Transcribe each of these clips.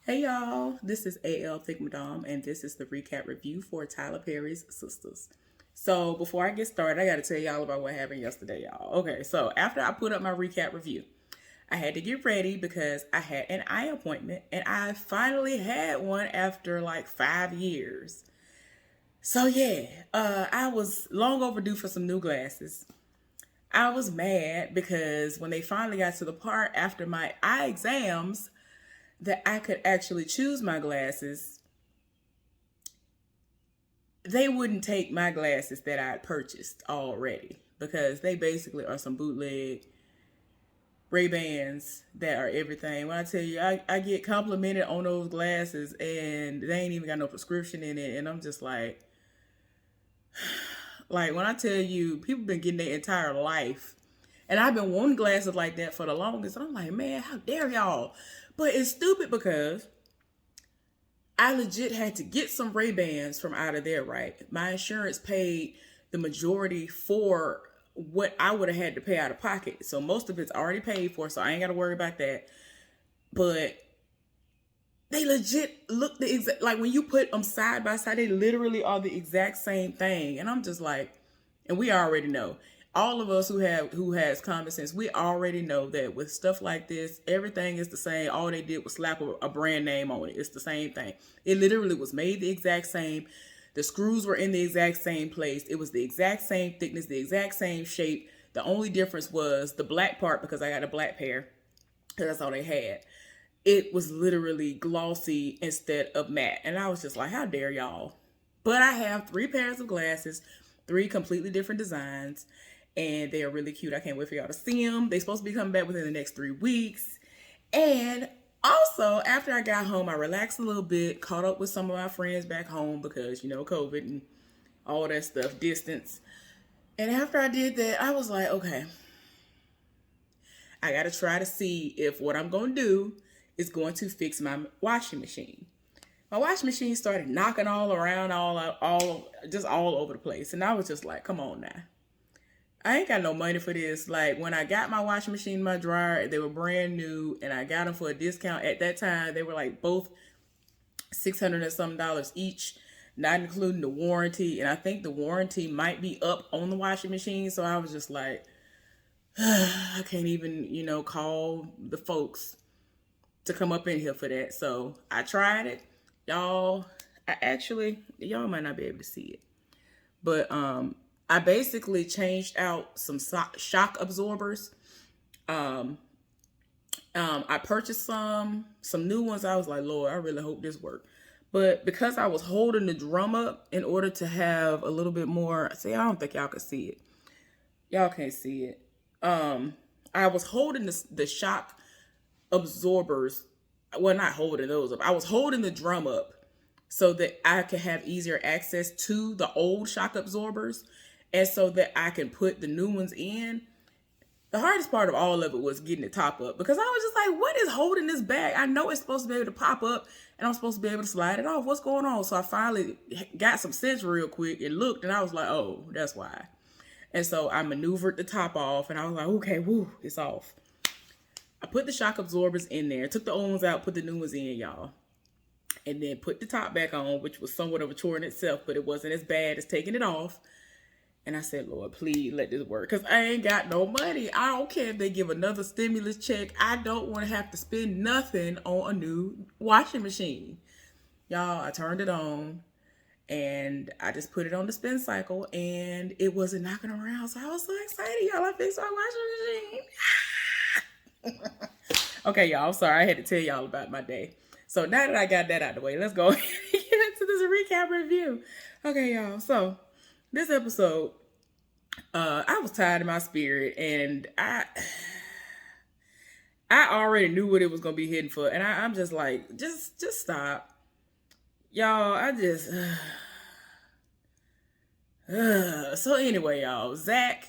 Hey y'all, this is AL Thick Madame, and this is the recap review for Tyler Perry's Sistas. So before I get started, I gotta tell y'all about what happened yesterday, y'all. Okay, so after I put up my recap review, I had to get ready because I had an eye appointment, and I finally had one after like 5 years. So yeah, I was long overdue for some new glasses. I was mad because when they finally got to the part after my eye exams that I could actually choose my glasses, they wouldn't take my glasses that I had purchased already because they basically are some bootleg Ray-Bans that are everything. When I tell you, I get complimented on those glasses and they ain't even got no prescription in it. And I'm just like when I tell you, people been getting their entire life. And I've been wanting glasses like that for the longest. And I'm like, man, how dare y'all? But it's stupid because I legit had to get some Ray-Bans from out of there, right? My insurance paid the majority for what I would have had to pay out of pocket. So most of it's already paid for, so I ain't got to worry about that. But they legit look the exact, like when you put them side by side, they literally are the exact same thing. And I'm just like, and we already know. All of us who has common sense, we already know that with stuff like this, everything is the same. All they did was slap a brand name on it. It's the same thing. It literally was made the exact same. The screws were in the exact same place. It was the exact same thickness, the exact same shape. The only difference was the black part because I got a black pair. That's all they had. It was literally glossy instead of matte. And I was just like, how dare y'all? But I have three pairs of glasses, three completely different designs, and they are really cute. I can't wait for y'all to see them. They're supposed to be coming back within the next 3 weeks. And also, after I got home, I relaxed a little bit, caught up with some of my friends back home because, COVID and all that stuff, distance. And after I did that, I was like, okay, I got to try to see if what I'm going to do is going to fix my washing machine. My washing machine started knocking all around, just all over the place. And I was just like, come on now. I ain't got no money for this. Like when I got my washing machine in my dryer, they were brand new and I got them for a discount. At that time, they were like both 600 and some dollars each, not including the warranty. And I think the warranty might be up on the washing machine. So I was just like, I can't even, call the folks to come up in here for that. So I tried it. Y'all, y'all might not be able to see it. But I basically changed out some shock absorbers. Um, I purchased some new ones. I was like, Lord, I really hope this works. But because I was holding the drum up in order to have a little bit more, see, I don't think y'all can see it. Y'all can't see it. I was holding the shock absorbers. Well, not holding those up. I was holding the drum up so that I could have easier access to the old shock absorbers and so that I can put the new ones in. The hardest part of all of it was getting the top up because I was just like, what is holding this back? I know it's supposed to be able to pop up and I'm supposed to be able to slide it off. What's going on? So I finally got some sense real quick and looked and I was like, oh, that's why. And so I maneuvered the top off and I was like, okay, woo, it's off. I put the shock absorbers in there, took the old ones out, put the new ones in, y'all. And then put the top back on, which was somewhat of a chore in itself, but it wasn't as bad as taking it off. And I said, Lord, please let this work. Because I ain't got no money. I don't care if they give another stimulus check. I don't want to have to spend nothing on a new washing machine. Y'all, I turned it on. And I just put it on the spin cycle. And it wasn't knocking around. So I was so excited. Y'all, I fixed my washing machine. Okay, y'all, I'm sorry. I had to tell y'all about my day. So now that I got that out of the way, let's go and get into this recap review. Okay, y'all. So this episode, I was tired of my spirit, and I already knew what it was gonna be hitting for, and I'm just like, just stop, y'all. So anyway, y'all, Zach,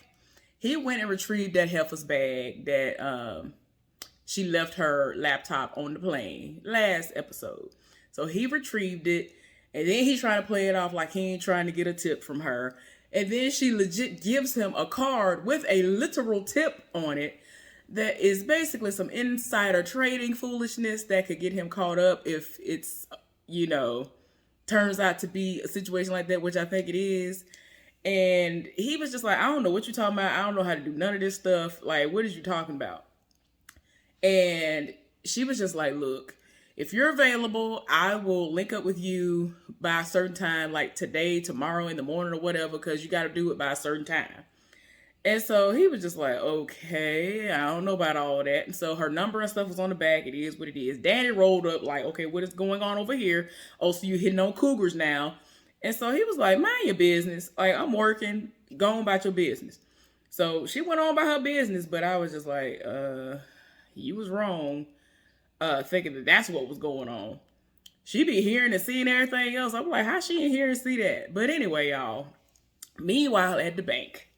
he went and retrieved that heifer's bag that she left her laptop on the plane last episode. So he retrieved it, and then he's trying to play it off like he ain't trying to get a tip from her. And then she legit gives him a card with a literal tip on it. that is basically some insider trading foolishness that could get him caught up if it's, you know, turns out to be a situation like that, which I think it is. And he was just like, I don't know what you're talking about. I don't know how to do none of this stuff. Like, what is you talking about? And she was just like, look, if you're available, I will link up with you by a certain time, like today, tomorrow in the morning or whatever, because you got to do it by a certain time. And so he was just like, okay, I don't know about all that. And so her number and stuff was on the back. It is what it is. Danny rolled up like, okay, what is going on over here? Oh, so you hitting on cougars now. And so he was like, mind your business. Like, I'm working. Go on about your business. So she went on about her business, but I was just like, you was wrong, thinking that that's what was going on. She be hearing and seeing everything else. I'm like, how she in here and see that? But anyway, y'all, meanwhile at the bank,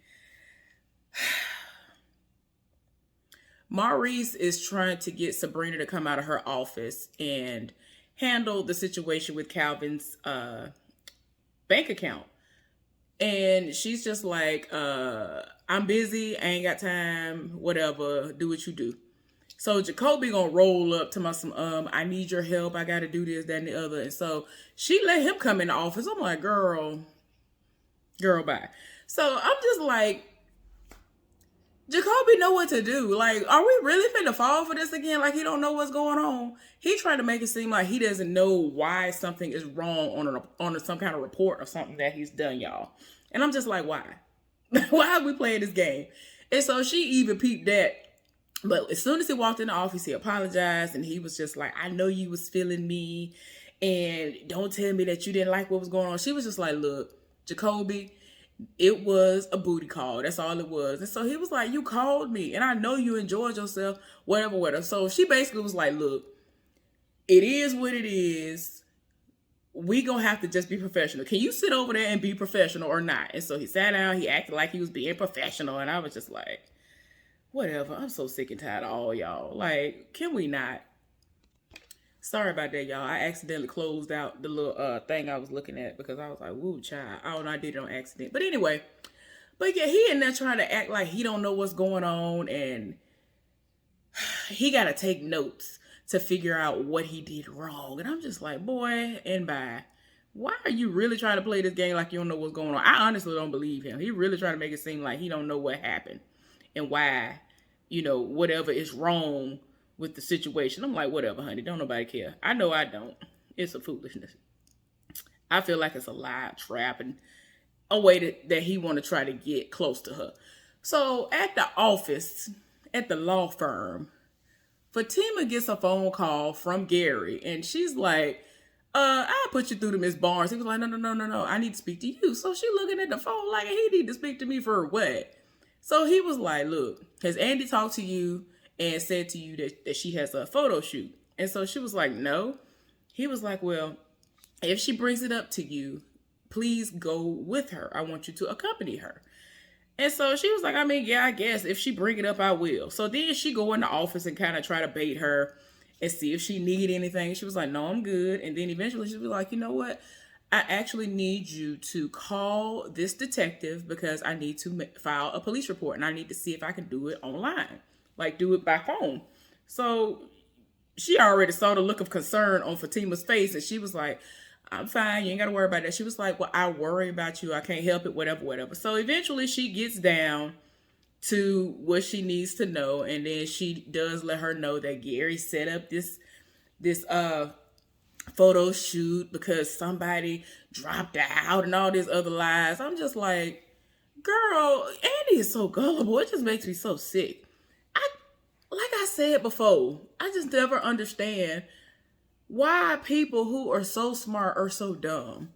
Maurice is trying to get Sabrina to come out of her office and handle the situation with Calvin's bank account. And she's just like, I'm busy, I ain't got time, whatever, do what you do. So Jacoby gonna roll up to my some, I need your help, I gotta do this, that, and the other. And so she let him come in the office. I'm like, girl, bye. So I'm just like, Jacoby know what to do. Like, are we really finna fall for this again? Like, he don't know what's going on. He trying to make it seem like he doesn't know why something is wrong on some kind of report or something that he's done, y'all. And I'm just like, why? Why are we playing this game? And so she even peeped that. But as soon as he walked in the office, he apologized. And he was just like, I know you was feeling me. And don't tell me that you didn't like what was going on. She was just like, look, Jacoby, it was a booty call. That's all it was. And so he was like, you called me and I know you enjoyed yourself, whatever. So she basically was like, look, it is what it is. We gonna have to just be professional. Can you sit over there and be professional or not? And so he sat down, he acted like he was being professional. And I was just like, whatever. I'm so sick and tired of all y'all. Like, can we not? Sorry about that, y'all. I accidentally closed out the little thing I was looking at because I was like, woo, child. I don't know, I did it on accident. But anyway, yeah, he in there trying to act like he don't know what's going on, and he got to take notes to figure out what he did wrong. And I'm just like, boy, and bye. Why are you really trying to play this game like you don't know what's going on? I honestly don't believe him. He really trying to make it seem like he don't know what happened and why, you know, whatever is wrong with the situation. I'm like, whatever, honey. Don't nobody care. I know I don't. It's a foolishness. I feel like it's a lie, trap, and a way that he want to try to get close to her. So at the office, at the law firm, Fatima gets a phone call from Gary, and she's like, I'll put you through to Miss Barnes. He was like, no, I need to speak to you. So she looking at the phone like, he need to speak to me for what? So he was like, look, has Andy talked to you and said to you that she has a photo shoot? And so she was like, no. He was like, well, if she brings it up to you, please go with her. I want you to accompany her. And so she was like, I mean, yeah, I guess if she bring it up, I will. So then she go in the office and kind of try to bait her and see if she need anything. She was like, no, I'm good. And then eventually she was like, you know what? I actually need you to call this detective because I need to file a police report and I need to see if I can do it online. Like, do it by phone. So she already saw the look of concern on Fatima's face, and she was like, I'm fine. You ain't got to worry about that. She was like, well, I worry about you. I can't help it, whatever. So eventually she gets down to what she needs to know, and then she does let her know that Gary set up this photo shoot because somebody dropped out and all these other lies. I'm just like, girl, Andy is so gullible. It just makes me so sick. Like I said before, I just never understand why people who are so smart are so dumb.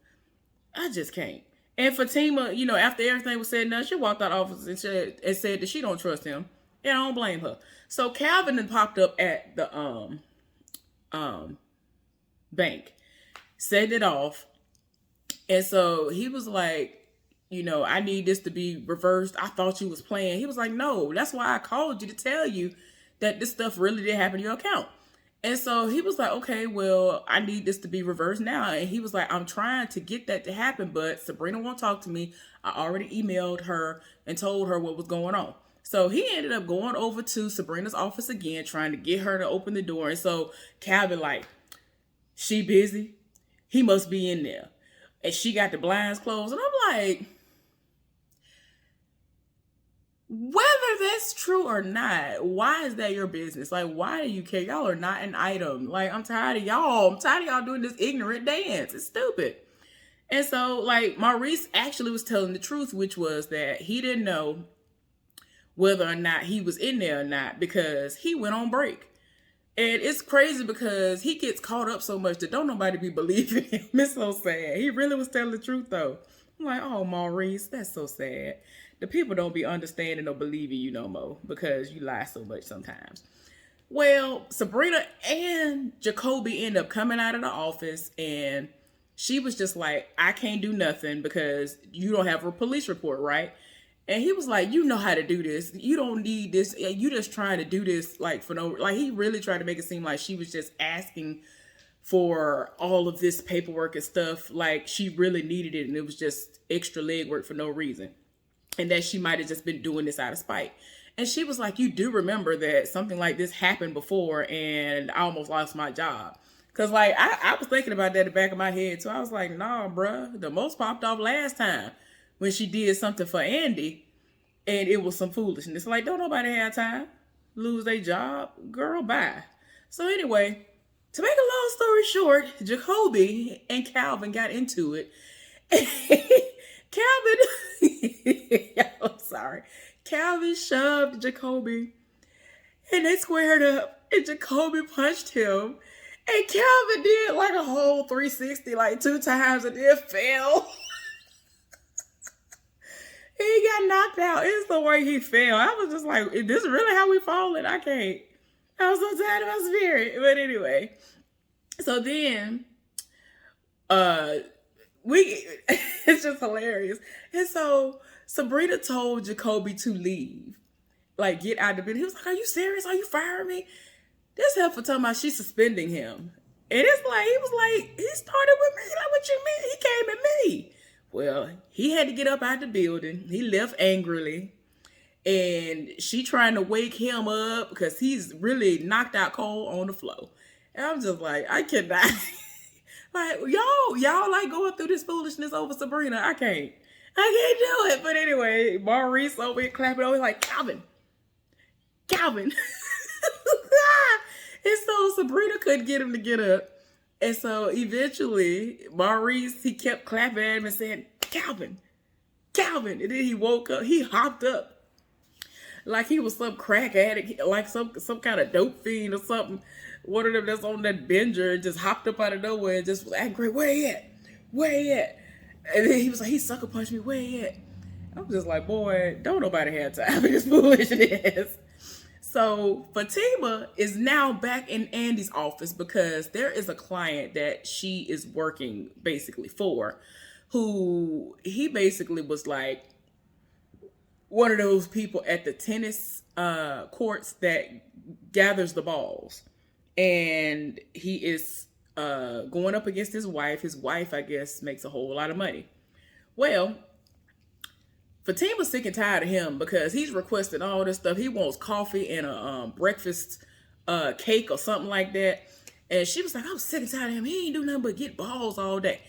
I just can't. And Fatima, you know, after everything was said and done, she walked out of the office and said that she don't trust him. And I don't blame her. So Calvin then popped up at the bank, set it off. And so he was like, you know, I need this to be reversed. I thought you was playing. He was like, no, that's why I called you to tell you that this stuff really did happen to your account. And so he was like, okay, well, I need this to be reversed now. And he was like, I'm trying to get that to happen, but Sabrina won't talk to me. I already emailed her and told her what was going on. So he ended up going over to Sabrina's office again, trying to get her to open the door. And so Calvin like, she busy? He must be in there. And she got the blinds closed. And I'm like, whether that's true or not, why is that your business? Like, why do you care? Y'all are not an item. Like, I'm tired of y'all. I'm tired of y'all doing this ignorant dance. It's stupid. And so, like, Maurice actually was telling the truth, which was that he didn't know whether or not he was in there or not because he went on break. And it's crazy because he gets caught up so much that don't nobody be believing him. It's so sad. He really was telling the truth, though. I'm like, oh, Maurice, that's so sad. The people don't be understanding or believing you no more because you lie so much sometimes. Well, Sabrina and Jacoby end up coming out of the office, and she was just like, I can't do nothing because you don't have a police report, right? And he was like, you know how to do this. You don't need this. You just trying to do this like for no, like he really tried to make it seem like she was just asking for all of this paperwork and stuff. Like she really needed it. And it was just extra legwork for no reason. And that she might have just been doing this out of spite. And she was like, you do remember that something like this happened before and I almost lost my job. Cause like, I was thinking about that in the back of my head too. I was like, nah, bruh, the most popped off last time when she did something for Andy and it was some foolishness. Like, don't nobody have time lose their job. Girl, bye. So anyway, to make a long story short, Jacoby and Calvin got into it. I'm sorry. Calvin shoved Jacoby and they squared up and Jacoby punched him. And Calvin did like a whole 360 like 2 times and then fell. He got knocked out. It's the way he fell. I was just like, is this really how we falling? I can't. I was so tired of my spirit. But anyway. So then, it's just hilarious. And so Sabrina told Jacoby to leave. Like, get out of the building. He was like, are you serious? Are you firing me? This helpful talking about she's suspending him. And it's like, he was like, he started with me. Like, what you mean? He came at me. Well, he had to get up out the building. He left angrily. And she trying to wake him up because he's really knocked out cold on the floor. And I'm just like, I cannot. Like, y'all like going through this foolishness over Sabrina. I can't do it. But anyway, Maurice over here clapping over like, Calvin. And so Sabrina couldn't get him to get up. And so eventually, Maurice, he kept clapping at him and saying, Calvin. And then he woke up. He hopped up like he was some crack addict, like some kind of dope fiend or something. One of them that's on that binger and just hopped up out of nowhere and just was angry. Where he at? And then he was like, he sucker punched me. Where he at? I was just like, boy, don't nobody have time for this foolishness. So Fatima is now back in Andy's office because there is a client that she is working basically for, who he basically was like one of those people at the tennis courts that gathers the balls. And he is going up against his wife. His wife, I guess, makes a whole lot of money. Well, Fatima's sick and tired of him because he's requested all this stuff. He wants coffee and a breakfast cake or something like that. And she was like, I'm sick and tired of him. He ain't do nothing but get balls all day.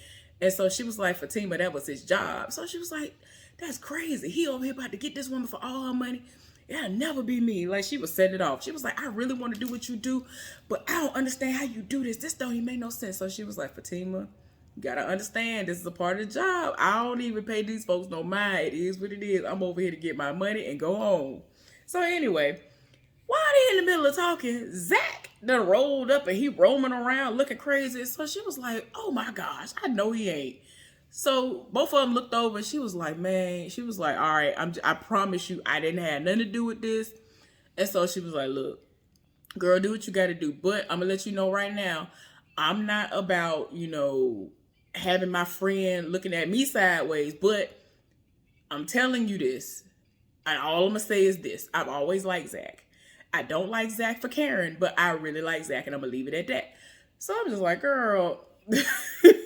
And so she was like, Fatima, that was his job. So she was like, that's crazy. He over here about to get this woman for all her money. It'll never be me. Like, she was setting it off. She was like, I really want to do what you do, but I don't understand how you do this. This don't even make no sense. So she was like, Fatima, you gotta understand, this is a part of the job. I don't even pay these folks no mind. It is what it is. I'm over here to get my money and go home. So anyway, while they in the middle of talking, Zach done rolled up and he roaming around looking crazy. So she was like, oh my gosh, I know he ain't. So both of them looked over and she was like, man, she was like, all right, I promise you I didn't have nothing to do with this. And so she was like, look, girl, do what you got to do. But I'm going to let you know right now, I'm not about, having my friend looking at me sideways. But I'm telling you this. And all I'm going to say is this. I've always liked Zach. I don't like Zach for Karen, but I really like Zach and I'm going to leave it at that. So I'm just like, girl.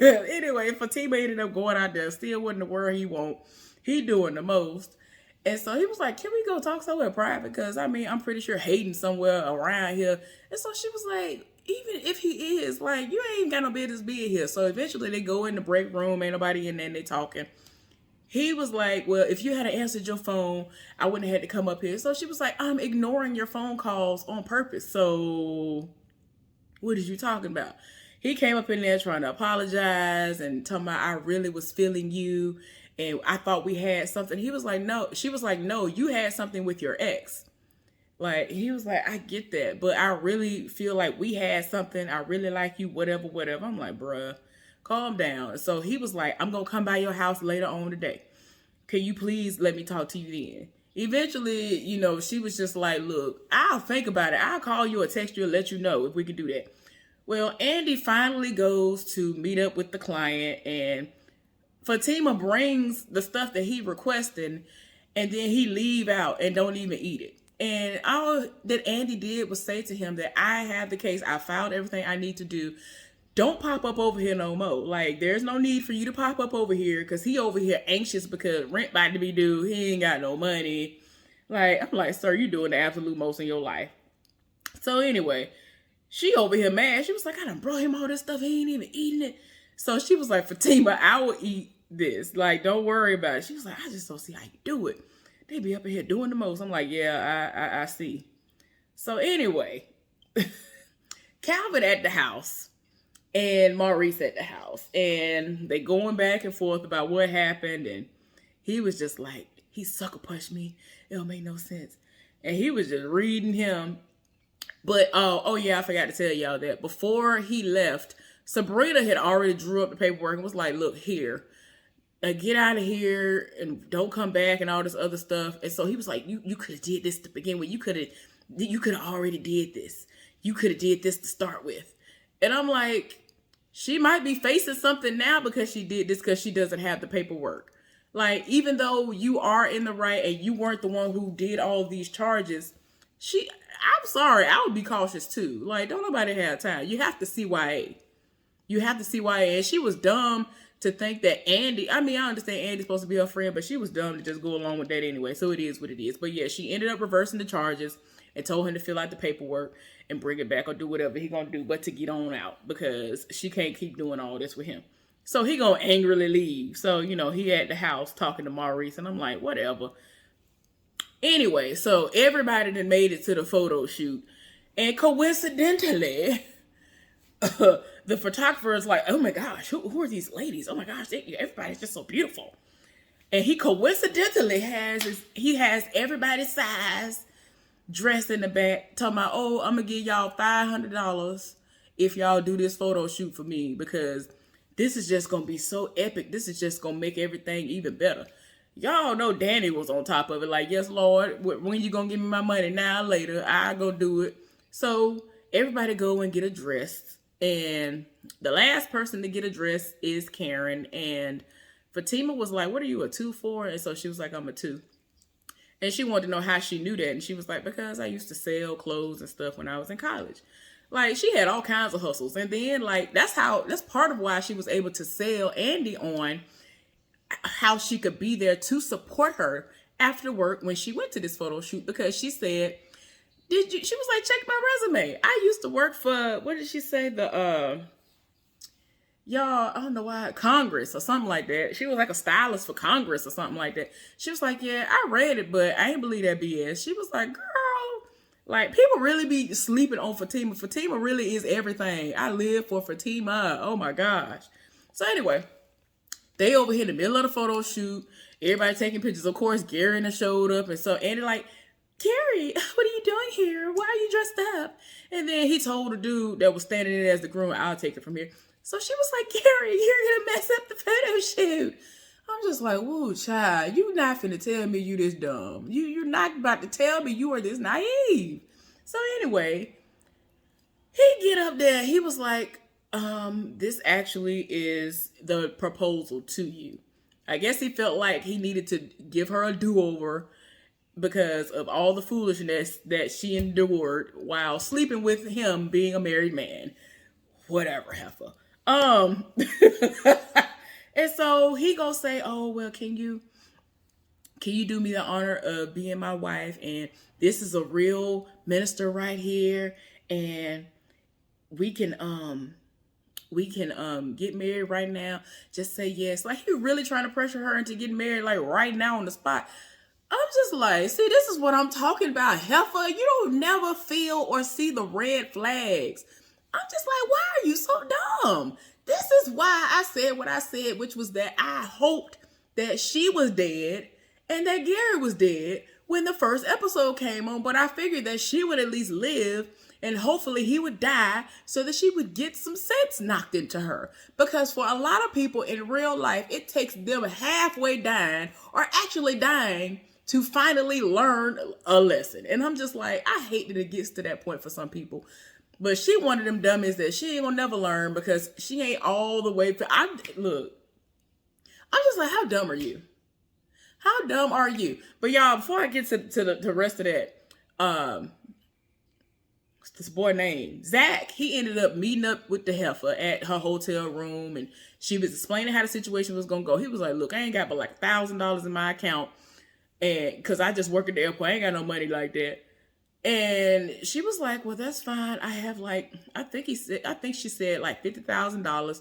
Anyway, Fatima ended up going out there, still wasn't the word he want. He doing the most. And so he was like, can we go talk somewhere private? Because, I mean, I'm pretty sure Hayden's somewhere around here. And so she was like, even if he is, like, you ain't got no business being here. So eventually they go in the break room, ain't nobody in there, and they talking. He was like, well, if you had answered your phone, I wouldn't have had to come up here. So she was like, I'm ignoring your phone calls on purpose. So what is you talking about? He came up in there trying to apologize and talking about I really was feeling you and I thought we had something. He was like, no. She was like, no, you had something with your ex. Like, he was like, I get that, but I really feel like we had something. I really like you, whatever, whatever. I'm like, bruh, calm down. So he was like, I'm going to come by your house later on today. Can you please let me talk to you then? Eventually, you know, she was just like, look, I'll think about it. I'll call you or text you and let you know if we can do that. Well, Andy finally goes to meet up with the client, and Fatima brings the stuff that he requested, and then he leave out and don't even eat it. And all that Andy did was say to him that I have the case. I filed everything I need to do. Don't pop up over here no more. Like, there's no need for you to pop up over here because he over here anxious because rent about to be due. He ain't got no money. Like, I'm like, sir, you doing the absolute most in your life. So anyway, she over here mad. She was like, I done brought him all this stuff. He ain't even eating it. So she was like, Fatima, I will eat this. Like, don't worry about it. She was like, I just don't see how you do it. They be up in here doing the most. I'm like, yeah, I see. So anyway, Calvin at the house and Maurice at the house. And they going back and forth about what happened. And he was just like, he sucker punched me. It don't make no sense. And he was just reading him. But, oh yeah, I forgot to tell y'all that. Before he left, Sabrina had already drew up the paperwork and was like, look, here. Get out of here and don't come back and all this other stuff. And so he was like, you could have did this to begin with. You could have already did this. You could have did this to start with. And I'm like, she might be facing something now because she did this because she doesn't have the paperwork. Like, even though you are in the right and you weren't the one who did all these charges, I'm sorry, I would be cautious too. Like, don't nobody have time. You have to CYA. You have to CYA. And she was dumb to think that Andy, I mean, I understand Andy's supposed to be her friend, but she was dumb to just go along with that anyway. So it is what it is. But yeah, she ended up reversing the charges and told him to fill out the paperwork and bring it back or do whatever he gonna do, but to get on out because she can't keep doing all this with him. So he gonna angrily leave. So, you know, he at the house talking to Maurice and I'm like, whatever. Anyway, so everybody that made it to the photo shoot and coincidentally, the photographer is like, oh my gosh, who are these ladies? Oh my gosh, everybody's just so beautiful. And he coincidentally has everybody's size dressed in the back, talking about, oh, I'm gonna give y'all $500 if y'all do this photo shoot for me because this is just gonna be so epic. This is just gonna make everything even better. Y'all know Danny was on top of it. Like, yes, Lord, when you gonna give me my money? Now or later, I go do it. So everybody go and get addressed. And the last person to get addressed is Karen. And Fatima was like, what are you, a 2 for? And so she was like, I'm a 2. And she wanted to know how she knew that. And she was like, because I used to sell clothes and stuff when I was in college. Like, she had all kinds of hustles. And then, like, that's part of why she was able to sell Andy on how she could be there to support her after work when she went to this photo shoot. Because she said, she was like, check my resume. I used to work for, what did she say? Y'all, I don't know why, Congress or something like that. She was like a stylist for Congress or something like that. She was like, yeah, I read it, but I ain't believe that BS. She was like, girl, like, people really be sleeping on Fatima. Fatima really is everything. I live for Fatima. Oh my gosh. So anyway, they over here in the middle of the photo shoot. Everybody taking pictures. Of course, Gary and showed up. And so Andy like, Gary, what are you doing here? Why are you dressed up? And then he told the dude that was standing in as the groom, I'll take it from here. So she was like, Gary, you're going to mess up the photo shoot. I'm just like, whoa, child, you not finna tell me you this dumb. You're not about to tell me you are this naive. So anyway, he get up there. He was like, this actually is the proposal to you. I guess he felt like he needed to give her a do-over because of all the foolishness that she endured while sleeping with him being a married man. Whatever, heifer. And so he gonna say, oh, well, can you can you do me the honor of being my wife? And this is a real minister right here. And we can get married right now. Just say yes. Like, he really trying to pressure her into getting married like right now on the spot. I'm just like, see, this is what I'm talking about, heifer. You don't never feel or see the red flags. I'm just like, why are you so dumb? This is why I said what I said, which was that I hoped that she was dead and that Gary was dead when the first episode came on. But I figured that she would at least live and hopefully he would die so that she would get some sense knocked into her. Because for a lot of people in real life, it takes them halfway dying or actually dying to finally learn a lesson. And I'm just like, I hate that it gets to that point for some people. But she one of them dummies that she ain't gonna never learn because she ain't all the way. Look, I'm just like, how dumb are you? How dumb are you? But y'all, before I get to the rest of that, what's this boy named? Zach, he ended up meeting up with the heifer at her hotel room, and she was explaining how the situation was gonna go. He was like, look, I ain't got but like $1,000 in my account, and because I just work at the airport, I ain't got no money like that. And she was like, well, that's fine. I have like, I think she said like $50,000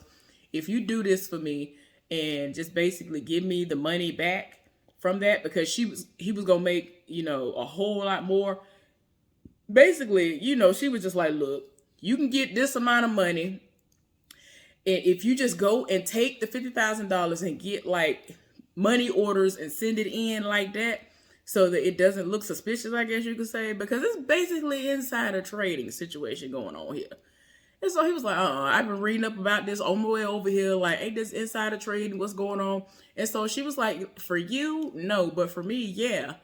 if you do this for me and just basically give me the money back from that, because he was going to make, a whole lot more. Basically, she was just like, look, you can get this amount of money. And if you just go and take the $50,000 and get like money orders and send it in like that, so that it doesn't look suspicious, I guess you could say, because it's basically insider trading situation going on here. And so he was like, I've been reading up about this on my way over here. Like, ain't this insider trading? What's going on? And so she was like, for you, no, but for me, yeah.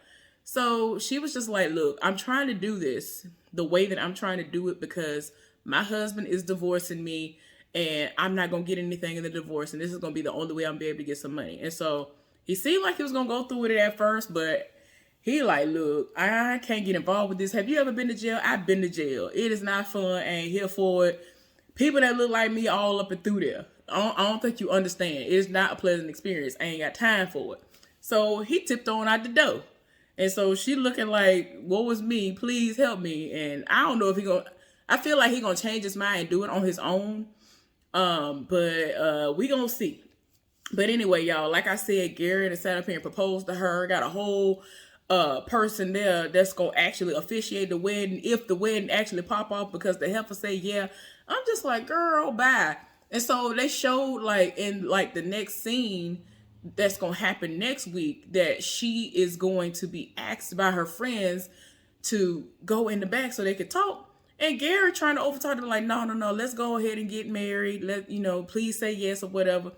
So she was just like, look, I'm trying to do this the way that I'm trying to do it because my husband is divorcing me and I'm not going to get anything in the divorce. And this is going to be the only way I'm going to be able to get some money. And so he seemed like he was going to go through with it at first, but he like, look, I can't get involved with this. Have you ever been to jail? I've been to jail. It is not fun. I ain't here for it. People that look like me all up and through there. I don't think you understand. It's not a pleasant experience. I ain't got time for it. So he tipped on out the door. And so she looking like, what was me? Please help me. And I don't know if I feel like he gonna change his mind and do it on his own. But we gonna see. But anyway, y'all, like I said, Gary sat up here and proposed to her. Got a whole person there that's gonna actually officiate the wedding if the wedding actually pop off, because the heifer say yeah. I'm just like, girl, bye. And so they showed like in like the next scene that's gonna happen next week that she is going to be asked by her friends to go in the back so they could talk. And Gary trying to overtalk them like, no, let's go ahead and get married. Please say yes or whatever.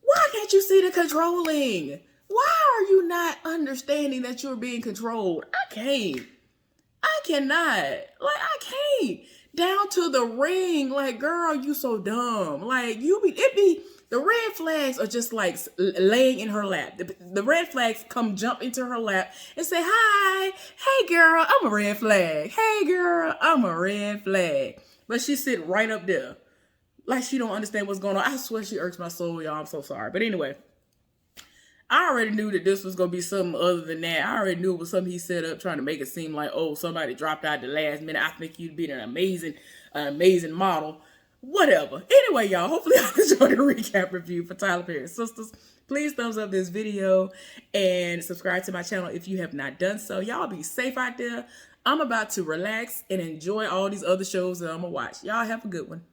Why can't you see the controlling? Why are you not understanding that you're being controlled? I cannot. Like, I can't. Down to the ring. Like, girl, you so dumb. Like, the red flags are just like laying in her lap. The red flags come jump into her lap and say, hi, hey girl, I'm a red flag. Hey girl, I'm a red flag. But she sit right up there. Like she don't understand what's going on. I swear she irks my soul, y'all. I'm so sorry. But anyway, I already knew that this was going to be something other than that. I already knew it was something he set up trying to make it seem like, oh, somebody dropped out the last minute. I think you'd be an amazing model. Whatever. Anyway, y'all, hopefully I enjoyed the recap review for Tyler Perry's Sistas. Please thumbs up this video and subscribe to my channel if you have not done so. Y'all be safe out there. I'm about to relax and enjoy all these other shows that I'm going to watch. Y'all have a good one.